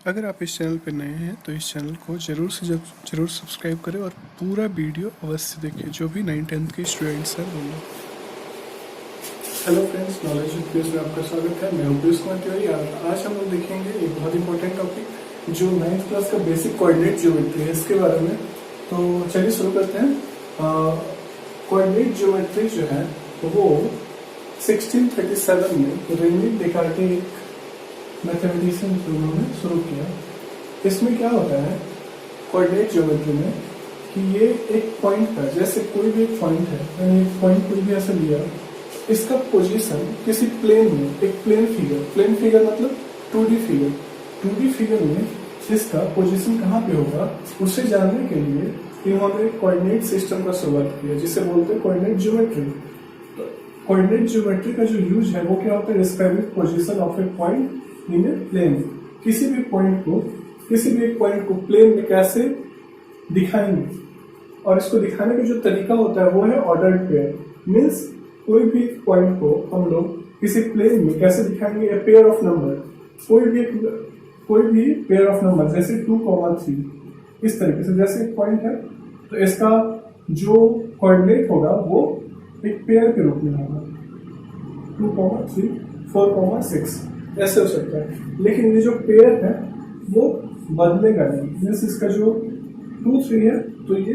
अगर आप इस चैनल पर नए हैं तो इस चैनल को ज़रूर सब्सक्राइब करें और पूरा वीडियो अवश्य देखें, जो भी 9th-10th के स्टूडेंट्स हैं वो लोग। Hello friends, knowledge with Piyush में आपका स्वागत है। मैं हूं पीयूष कुमार तिवारी। आज हम लोग देखेंगे एक बहुत इंपॉर्टेंट टॉपिक जो 9th क्लास का बेसिक कोऑर्डिनेट ज्योमेट्री है, इसके बारे में। तो चलिए शुरू करते हैं। कोऑर्डिनेट ज्योमेट्री जो है वो 1637 में रेने डेकार्टे मैथमेटिशियन उन्होंने शुरू किया। इसमें क्या होता है कोऑर्डिनेट ज्योमेट्री में कि ये एक पॉइंट पर, जैसे कोई भी एक पॉइंट है, मैंने एक पॉइंट कोई भी ऐसे लिया, इसका पोजीशन किसी प्लेन में, एक प्लेन फिगर मतलब 2D फिगर, 2D फिगर में इसका पोजीशन कहाँ पे होगा उसे जानने के लिए इन्होंने कोऑर्डिनेट सिस्टम का शुरुआत किया, जिसे बोलते हैं कोऑर्डिनेट ज्योमेट्री। तो कोऑर्डिनेट ज्योमेट्री का जो यूज है वो क्या होता है, describing position of a point in a plane. किसी भी एक पॉइंट को प्लेन में कैसे दिखाएंगे, और इसको दिखाने का जो तरीका होता है वो है ऑर्डर्ड पेयर। मीन्स कोई भी पॉइंट को हम लोग किसी प्लेन में कैसे दिखाएंगे, ए पेयर ऑफ नंबर, कोई भी पेयर ऑफ नंबर, जैसे 2,3, इस तरीके से। जैसे एक पॉइंट है तो इसका जो कोऑर्डिनेट होगा वो एक पेयर के रूप में होगा, 2,3, 4,6, ऐसे हो सकता है। लेकिन ये जो पेयर है वो बदलेगा नहीं। जैसे इसका जो 2, 3 है तो ये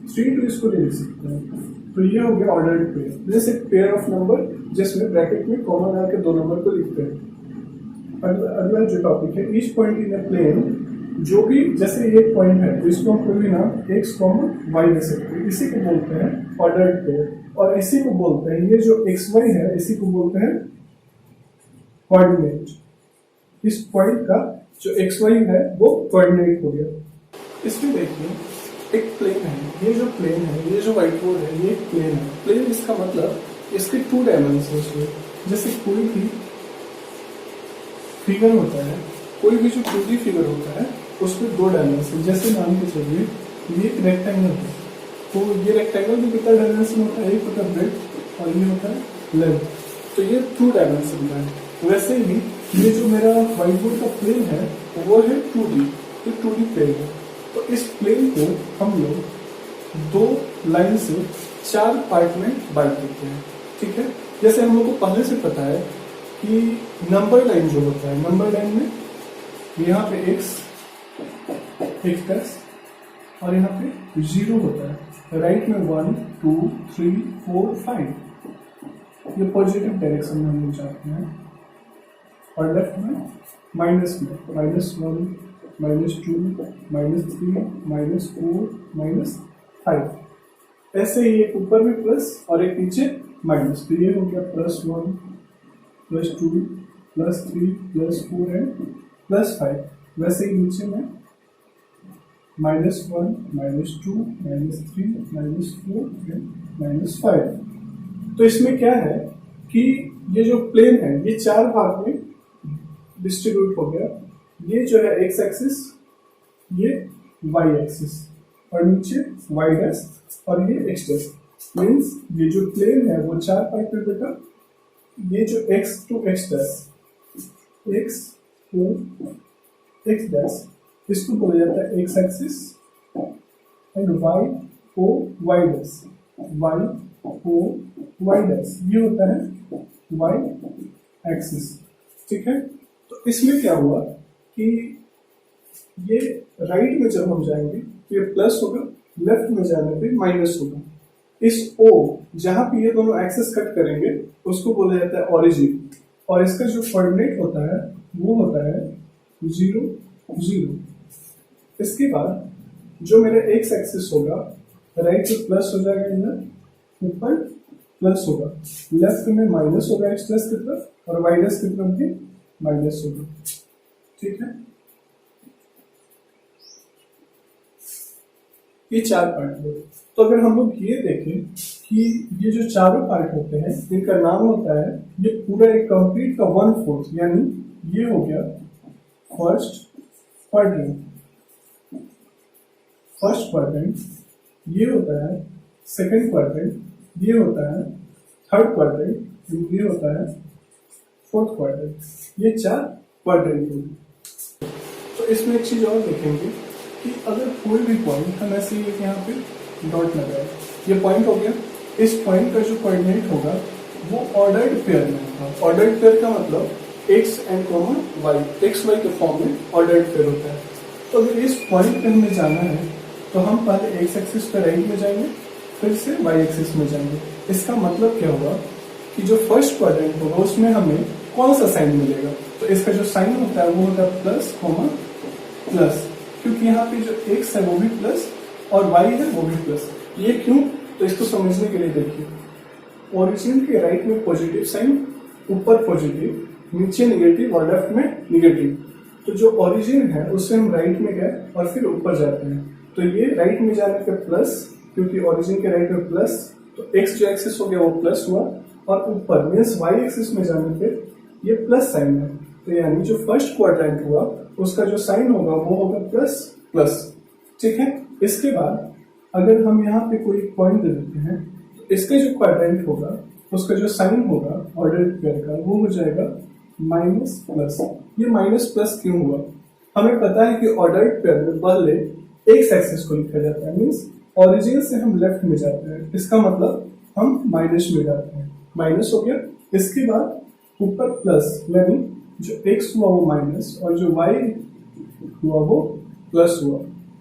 3, 2 इसको नहीं लिख सकते हैं, तो ये हो गया ऑर्डर्ड पेयर। जैसे पेयर ऑफ नंबर जिसमें ब्रैकेट में कॉमा डाल के 2 नंबर को लिखते हैं। अगला जो टॉपिक है, each point in a plane, जो भी, जैसे एक पॉइंट है तो इसको हम कोई भी नाम x, y दे सकते हैं, इसी को बोलते हैं ऑर्डर्ड पेयर। और इसी को बोलते हैं, ये जो xy है इसी को बोलते हैं कोऑर्डिनेट। इस पॉइंट का जो xy है वो कोऑर्डिनेट हो गया। इसमें देखिए एक प्लेन है, ये जो प्लेन है, ये जो व्हाइट बोर्ड है, ये प्लेन है। प्लेन इसका मतलब इसके 2 डायमेंशन है। जैसे कोई भी फिगर होता है, कोई भी जो 2D फिगर होता है उसमें 2 डायमेंशन। जैसे मान के चलिए ये एक रेक्टेंगल है, तो ये रेक्टेंगल में कितना डायमेंशन होता है, एक होता है ब्रेड्थ और ये होता है लेंथ, तो ये 2 डायमेंशन का है। वैसे ही ये जो मेरा व्हाइट बोर्ड का प्लेन है वो है 2D, तो 2D प्लेन है। तो इस प्लेन को हम लोग 2 लाइन से 4 पार्ट में बांट देते हैं, ठीक है। जैसे हम लोग को पहले से पता है कि नंबर लाइन जो होता है, नंबर लाइन में यहाँ पे x और यहाँ पे 0 होता है। राइट में 1, 2, 3, 4, 5, ये पॉजिटिव डायरेक्शन में हम लोग जाते हैं। और लेफ्ट में -1, -2, -3, -4, -5। ऐसे ही एक ऊपर में प्लस और एक नीचे माइनस, तो ये हो गया +1, +2, +3, +4 एंड +5। वैसे ही नीचे में -1, -2, -3, -4 एंड -5। तो इसमें क्या है कि ये जो प्लेन है ये 4 भाग में डिस्ट्रीब्यूट हो गया। ये जो है x एक्सिस, ये y एक्सिस, और नीचे y डैश और ये x डैश। मीन्स ये जो प्लेन है वो 4 पार्ट में बेटा। ये जो x to x dash, x to x dash, इसको बोला जाता है x एक्सिस, एंड y को y डैश, y को y डैश, ये होता है y एक्सिस, ठीक है। तो इसमें क्या हुआ कि ये राइट में जब हम जाएंगे तो ये प्लस होगा, लेफ्ट में जाने पे माइनस होगा। इस O जहां पे ये दोनों एक्सिस कट करेंगे उसको बोला जाता है ओरिजिन, और इसका जो कोऑर्डिनेट होता है वो होता है 0, 0। इसके बाद जो मेरा x एक्सिस होगा, राइट में प्लस हो जाएगा, इधर ऊपर प्लस होगा, लेफ्ट में माइनस होगा x प्लस की तरफ, और y डैश की तरफ भी माइनस होगा, ठीक है। ये 4 पार्ट है। तो अगर हम लोग ये देखें कि ये जो चारों पार्ट होते हैं इनका नाम होता है, ये पूरा एक कंप्लीट का 1/4, यानी ये हो गया फर्स्ट क्वाड्रेंट, ये होता है सेकंड क्वाड्रेंट, ये होता है थर्ड क्वाड्रेंट, ये होता है फोर्थ क्वाड्रेंट। ये 4 क्वाड्रेंट होंगे। तो इसमें एक चीज और देखेंगे कि अगर कोई भी पॉइंट हम ऐसे ही यहाँ पे डॉट लगाए, ये पॉइंट हो गया, इस पॉइंट का जो कोऑर्डिनेट होगा वो ऑर्डर्ड पेयर में होगा। ऑर्डर्ड पेयर का मतलब X and comma Y, X Y के फॉर्म में ऑर्डर्ड पेयर होता है। तो अगर इस पॉइंट पे हमें जाना है तो हम पहले एक्स एक्सिस पे राइट में जाएंगे, फिर से वाई एक्सिस में जाएंगे। इसका मतलब क्या होगा कि जो फर्स्ट क्वाड्रेंट होगा उसमें हमें कौन सा साइन मिलेगा, तो इसका जो साइन होता है वो होता है प्लस कॉमा प्लस, क्योंकि यहाँ पे जो एक्स है वो भी प्लस और वाई है वो भी प्लस। ये क्यों, तो इसको समझने के लिए देखिए, ओरिजिन के राइट में पॉजिटिव साइन, ऊपर पॉजिटिव, नीचे निगेटिव और लेफ्ट में निगेटिव। तो जो ओरिजिन है उससे हम राइट में गए और फिर ऊपर जाते हैं, तो ये राइट में जाने पे प्लस, क्योंकि ओरिजिन के राइट में प्लस, तो एक्स जो एक्सिस हो गया वो प्लस हुआ, और ऊपर मीन्स वाई एक्सिस में जाने पे ये प्लस साइन है। तो यानी जो फर्स्ट क्वाड्रेंट हुआ उसका जो साइन होगा वो होगा प्लस प्लस। ठीक है, इसके बाद अगर हम यहाँ पे कोई पॉइंट दे देते हैं तो इसका जो क्वाड्रेंट होगा उसका जो साइन होगा ऑर्डर पेयर का वो हो जाएगा माइनस प्लस। ये माइनस प्लस क्यों हुआ, हमें पता है कि ऑर्डर्ड पेयर में पहले एक्स एक्सिस को लिखा जाता है, मीन्स ओरिजिन से हम लेफ्ट में जाते हैं, इसका मतलब हम माइनस में जाते हैं, माइनस हो गया। इसके बाद ऊपर प्लस, यानी जो x हुआ वो माइनस और जो y हुआ वो प्लस हुआ।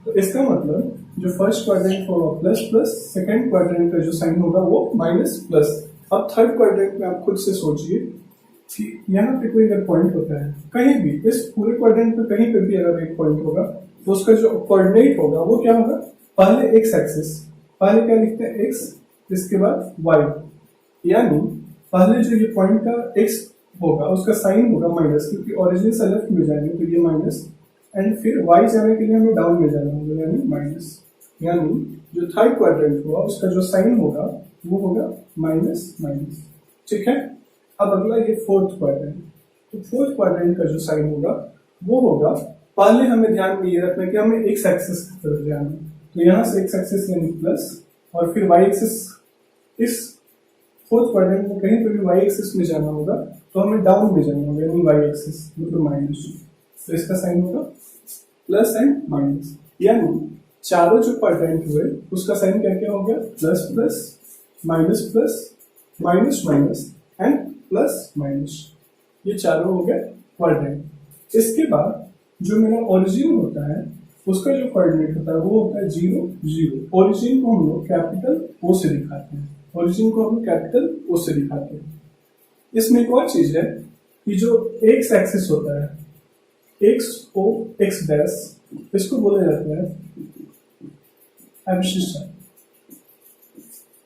तो इसका मतलब जो फर्स्ट क्वाड्रेंट होगा प्लस प्लस, सेकंड क्वाड्रेंट का जो साइन होगा वो माइनस प्लस। अब थर्ड क्वाड्रेंट में आप खुद से सोचिए कि यहाँ पे कोई अगर पॉइंट होता है कहीं भी, इस पूरे क्वाड्रेंट में कहीं पे भी अगर एक पॉइंट होगा तो उसका जो कोऑर्डिनेट होगा वो क्या होगा, पहले एक्स एक्सिस, पहले क्या लिखते हैं एक्स, इसके बाद वाई, यानी पहले जो ये पॉइंट का एक्स होगा उसका साइन होगा माइनस, क्योंकि ओरिजिन से लेफ्ट में जाएंगे तो ये माइनस, एंड फिर वाई जाने के लिए हमें डाउन में जाना होगा यानी माइनस। यानी जो थर्ड क्वाड्रेंट हुआ उसका जो साइन होगा वो होगा माइनस माइनस। ठीक है, अब अगला ये फोर्थ क्वाड्रेंट, तो फोर्थ क्वाड्रेंट का जो साइन होगा वो होगा, पहले हमें ध्यान में ये रखना है कि हमें एक्स एक्सिस की तरफ जाना है, तो यहाँ से एक्स एक्सिस यानी प्लस और फिर वाई एक्सिस, इस फोर्थ क्वाड्रेंट में कहीं पर भी वाई एक्सिस में जाना होगा तो हमें डाउन में जाना होगा यानी वाई एक्सिस मतलब माइनस। तो इसका साइन होगा प्लस एंड माइनस, यानी चारों जो क्वाड्रेंट हुए उसका साइन क्या क्या हो गया, plus plus minus plus minus minus and plus minus, ये चारों हो गए क्वाड्रेंट। इसके बाद जो मेरा ओरिजिन होता है उसका जो कोऑर्डिनेट होता है वो होता है 0 0। ओरिजिन को हम लोग कैपिटल ओ से दिखाते हैं, ओरिजिन को हम कैपिटल ओ से दिखाते हैं। इसमें एक और चीज है कि जो एक्स एक्सिस होता है, एक्स ओ एक्स डैश, इसको बोला जाता है abscissa.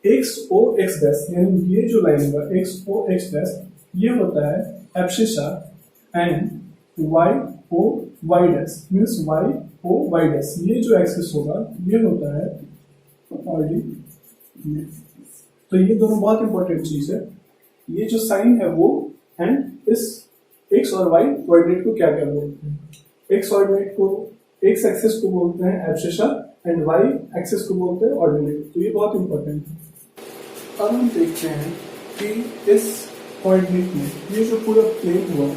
X O X dash यानी ये जो लाइन होगा एक्स ओ एक्स डैश ये होता है abscissa, and Y O Y dash means Y O Y dash, ये जो एक्सिस होगा ये होता है ऑर्डिनेट। तो ये दोनों बहुत इंपॉर्टेंट चीज है, ये जो साइन है वो, एंड इस एक्स और वाई कोऑर्डिनेट को क्या क्या बोलते हैं, एक्स कोऑर्डिनेट को, एक्स एक्सिस को बोलते हैं एब्सिसा एंड वाई एक्सिस को बोलते हैं ऑर्डिनेट। तो ये बहुत इंपॉर्टेंट है। अब हम देखते हैं कि इस कोऑर्डिनेट में ये जो पूरा प्लेन हुआ,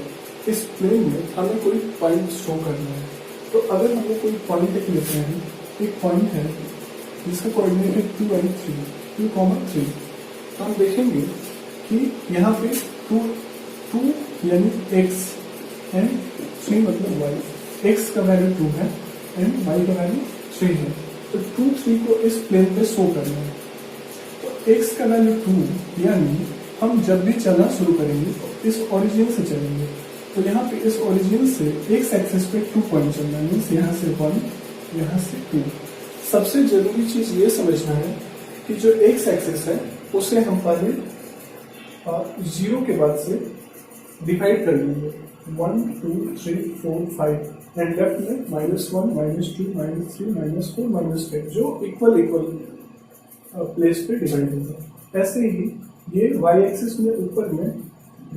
इस प्लेन में हमें कोई पॉइंट शो करना है। तो अगर हम लोग कोई पॉइंट लेते हैं, एक पॉइंट है जिसका कोऑर्डिनेट है 2 एंड 3, 2,3, तो हम देखेंगे कि यहाँ पे 2 यानी x एंड 3 मतलब y, x का वैल्यू 2 है एंड y का वैल्यू 3 है। तो 2 3 को इस प्लेन पे शो करना है। तो x का वैल्यू 2 यानी हम जब भी चलना शुरू करेंगे तो इस ओरिजिन से चलेंगे, तो यहाँ पे इस ओरिजिन से x एक्सिस पे 2 पॉइंट चलना है, मीन्स यहाँ से 1 यहाँ से 2। सबसे जरूरी चीज ये समझना है कि जो x एक्सिस है उसे हम पहले 0 के बाद से डिवाइड कर लेंगे, 1 2 3 4 5, एंड लेफ्ट में -1 -2 -3 -4 -5 जो इक्वल प्लेस पे डिवाइड होगा। ऐसे ही ये y एक्सिस में ऊपर में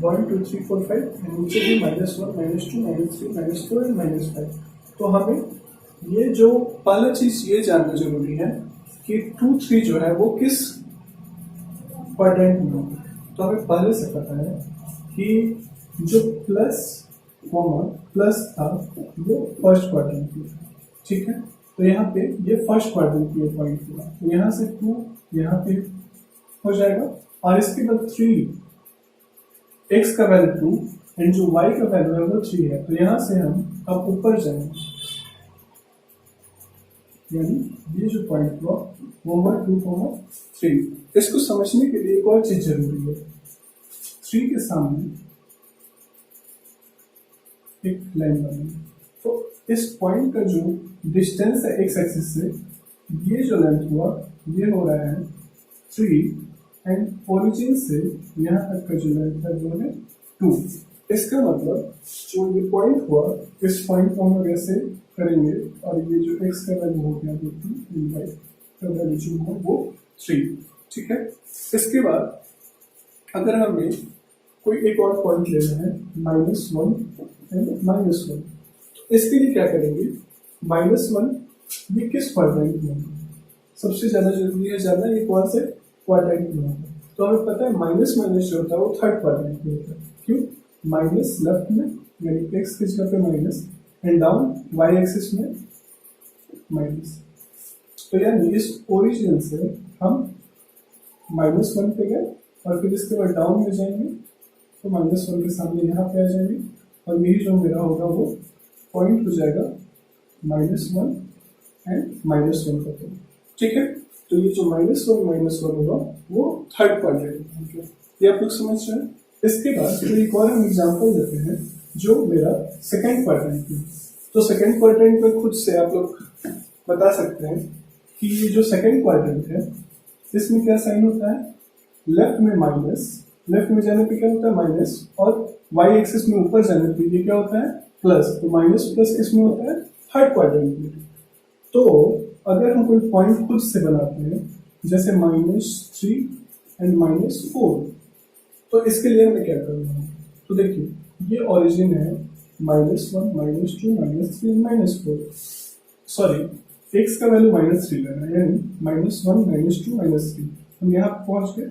1 2 3 4 5 एंड नीचे भी -1 -2 -3 -4 एंड -5। तो हमें ये जो पहला चीज ये जानना जरूरी है कि 2 3 जो है वो किस क्वाड्रेंट में होगा। तो हमें पहले से पता है कि जो प्लस कॉमा प्लस था वो फर्स्ट क्वाड्रेंट में था, ठीक है। तो यहाँ पे ये फर्स्ट क्वाड्रेंट में पॉइंट हुआ, तो यहाँ से 2 यहाँ पे हो जाएगा, और इसके बाद 3, x का वैल्यू 2 एंड जो y का वैल्यू है वो 3 है, तो यहाँ से हम अब ऊपर जाएंगे, यानी ये जो पॉइंट हुआ वो हुआ 2,3। इसको समझने के लिए एक और चीज जरूरी है, 3 के सामने एक लाइन बनाएंगे, तो इस पॉइंट का जो डिस्टेंस है एक्स एक्सिस से, ये जो लेंथ हुआ ये हो रहा है 3 एंड ओरिजिन से यहाँ तक का जो लेंथ है वो है 2। इसका मतलब जो ये पॉइंट हुआ, इस पॉइंट को हम ऐसे करेंगे और ये जो x का वैल्यू हो गया वो 2, y का वैल्यू जो है वो 3, ठीक है। इसके बाद अगर हमें कोई एक और पॉइंट लेना है -1 एंड -1, इसके लिए क्या करेंगे, -1 ये किस क्वाड्रेंट में होगा, सबसे ज्यादा जरूरी है जानना ये कौन से क्वाड्रेंट में होगा। तो हमें पता है माइनस माइनस जो होता है वो थर्ड क्वाड्रेंट में होता है, क्यों, माइनस लेफ्ट में यानी एक्स की जगह पे minus and down Y axis में माइनस, तो यानी इस ओरिजिन से हम -1 पे गए और फिर इसके बाद डाउन में जाएंगे, तो -1 के सामने यहाँ पे आ जाएंगे, और यही जो मेरा होगा वो पॉइंट हो जाएगा -1 एंड -1 का पॉइंट, ठीक है। तो ये जो -1 होगा वो थर्ड क्वाड्रेंट है, ये आप लोग समझ रहे हैं। इसके बाद फिर एक और हम एग्जांपल देते हैं जो मेरा सेकंड क्वाड्रेंट में, तो सेकंड क्वाड्रेंट में खुद से आप लोग बता सकते हैं कि ये जो सेकंड क्वाड्रेंट है इसमें क्या साइन होता है, लेफ्ट में माइनस, लेफ्ट में जाने पे क्या होता है माइनस, और वाई एक्सिस में ऊपर जाने पे ये क्या होता है प्लस, तो माइनस प्लस किसमें होता है थर्ड क्वाड्रेंट में। तो अगर हम कोई पॉइंट खुद से बनाते हैं जैसे -3 एंड -4, तो इसके लिए हमें क्या करना है, तो देखिए ये ओरिजिन है -1 -2 -3 -4, सॉरी x का वैल्यू -3 लेना है, यानी -1 -2 -3, हम यहाँ पहुंच गए,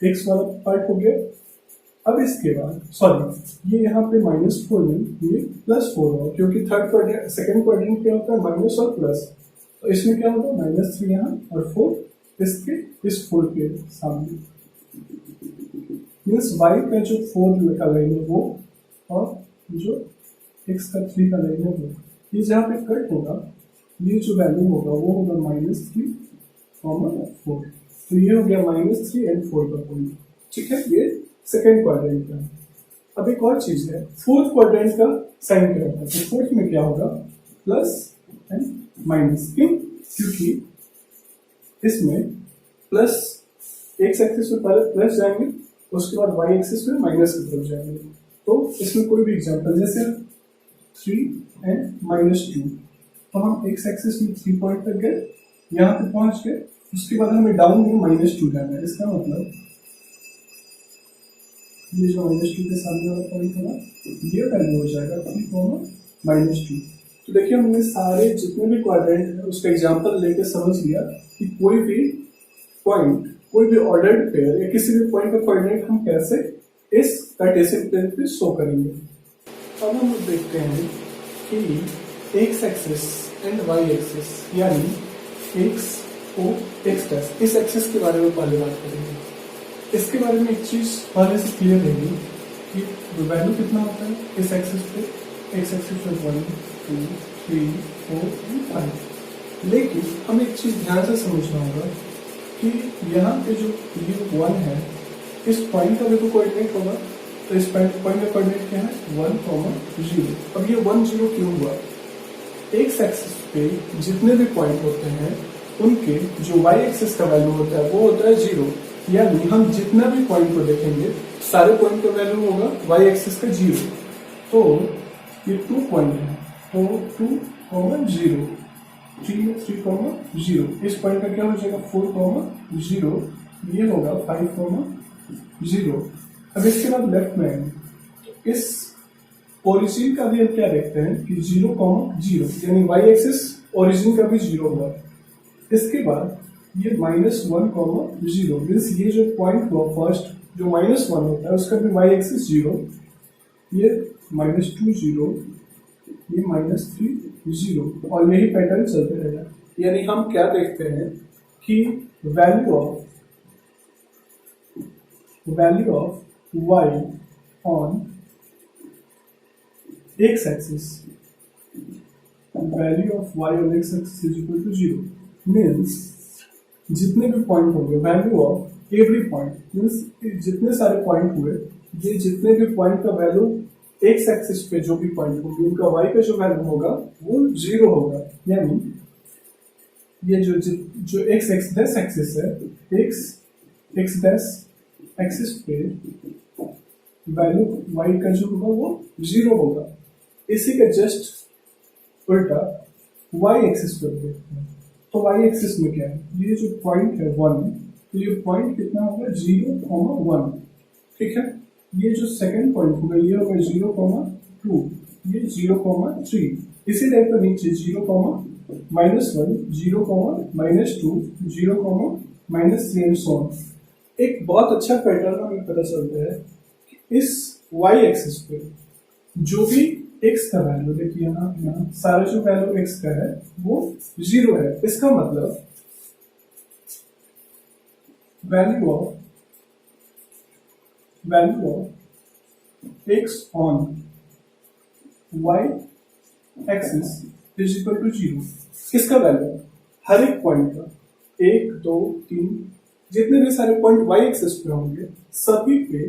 x वाला पार्ट हो गया। अब इसके बाद सॉरी ये यहाँ पे -4 नहीं, ये +4 होगा, क्योंकि थर्ड क्वाड्रेंट सेकंड क्वाड्रेंट क्या होता है माइनस और प्लस, तो इसमें क्या होगा -3 यहाँ और 4 इसके इस 4 के सामने, मीन्स y का जो 4 का लाइन है वो और जो x का 3 का लाइन है वो, ये जहाँ पे कट होगा ये जो वैल्यू होगा वो होगा -3, 4, तो ये हो गया -3 एंड 4 का पॉइंट, ठीक है। ये सेकेंड क्वाड्रेंट का। अब एक और चीज है, फोर्थ क्वाड्रेंट का साइन क्या होता है, तो फोर्थ में क्या होगा प्लस एंड माइनस, क्यों, क्योंकि इसमें प्लस एक्स एक्सिस में पहले प्लस जाएंगे, उसके बाद वाई एक्सिस में माइनस की तरफ जाएंगे। तो इसमें कोई भी एग्जांपल जैसे 3 एंड -2, तो हम एक्स एक्सिस में 3 पॉइंट तक गए, यहाँ पे पहुंच गए, उसके बाद हमें डाउन में -2 जाना है, इसका मतलब ये जो -2 के सामने वाला पॉइंट होगा ये वैल्यू हो जाएगा 3, -2। तो देखिए हमने सारे जितने भी क्वाड्रेंट है उसका एग्जांपल लेके समझ लिया कि कोई भी पॉइंट, कोई भी ऑर्डर्ड पेयर या किसी भी पॉइंट का कोऑर्डिनेट हम कैसे इस कार्टेशियन प्लेन पे शो करेंगे। अब हम देखते हैं कि X axis and Y axis, यानी एक्स ओ एक्स डैश, इस एक्सिस के बारे में पहले बात करेंगे। इसके बारे में एक चीज पहले से क्लियर रहेगी कि वैल्यू कितना होता है इस एक्सिस पे, एक्स एक्सिस पे 1 2 3 4 5, लेकिन हमें एक चीज ध्यान से समझना होगा कि यहाँ पे जो ये 1 है इस पॉइंट का भी तो कोऑर्डिनेट होगा, तो इस पॉइंट का कोऑर्डिनेट क्या है 1, 0। अब ये 1, 0 क्यों हुआ, एक्स एक्सिस पे जितने भी पॉइंट होते हैं उनके जो वाई एक्सिस का वैल्यू होता है वो होता है 0, यानी हम जितना भी पॉइंट को देखेंगे सारे पॉइंट का वैल्यू होगा वाई एक्सिस का 0। तो ये 2 पॉइंट है, तो 2, 0, 3, 0, इस पॉइंट का क्या हो जाएगा 4, 0, ये होगा 5, 0। अब इसके बाद लेफ्ट में आएंगे, इस ओरिजिन का भी हम क्या देखते हैं कि 0, 0, यानी वाई एक्सिस ओरिजिन का भी 0 हुआ। इसके बाद ये -1, 0, मीन्स ये जो पॉइंट हुआ फर्स्ट जो -1 होता है उसका भी वाई एक्सिस 0, ये -2, 0, ये -3 0 और यही पैटर्न चलते रहेगा। यानी हम क्या देखते हैं कि value of y on x axis, value of y on x axis is equal to 0 means जितने भी पॉइंट होंगे, value of every point means जितने सारे पॉइंट हुए, ये जितने भी पॉइंट का वैल्यू x एक्सिस पे जो भी पॉइंट होंगे उनका y पे जो वैल्यू होगा वो 0 होगा। यानी ये जो x डैश एक्सिस है, x डैश एक्सिस पे वैल्यू y का जो होगा वो 0 होगा। इसी का जस्ट उल्टा y एक्सिस पे देखते हैं। तो y एक्सिस में क्या है, ये जो पॉइंट है 1, तो ये पॉइंट कितना होगा 0,1, ठीक है। ये जो सेकंड पॉइंट होगा ये होगा 0,2, ये 0,3, इसी टाइप का नीचे 0,-1, 0,-2, 0,-3 एंड सो ऑन। एक बहुत अच्छा पैटर्न हमें पता चलता है कि इस y एक्सिस पे जो भी x का वैल्यू, देखिए यहाँ सारा जो वैल्यू x का है वो 0 है। इसका मतलब value of x on y axis is equal to 0। किसका वैल्यू, हर एक पॉइंट का, 1 2 3 जितने भी सारे पॉइंट y एक्सिस पे होंगे सभी पे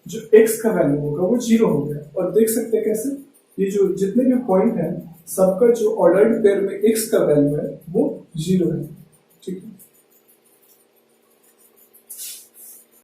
जो x का वैल्यू होगा वो 0 हो गया। और देख सकते हैं कैसे, ये जो जितने भी पॉइंट हैं सबका जो ऑर्डर्ड पेयर में x का वैल्यू है वो 0 है, ठीक है।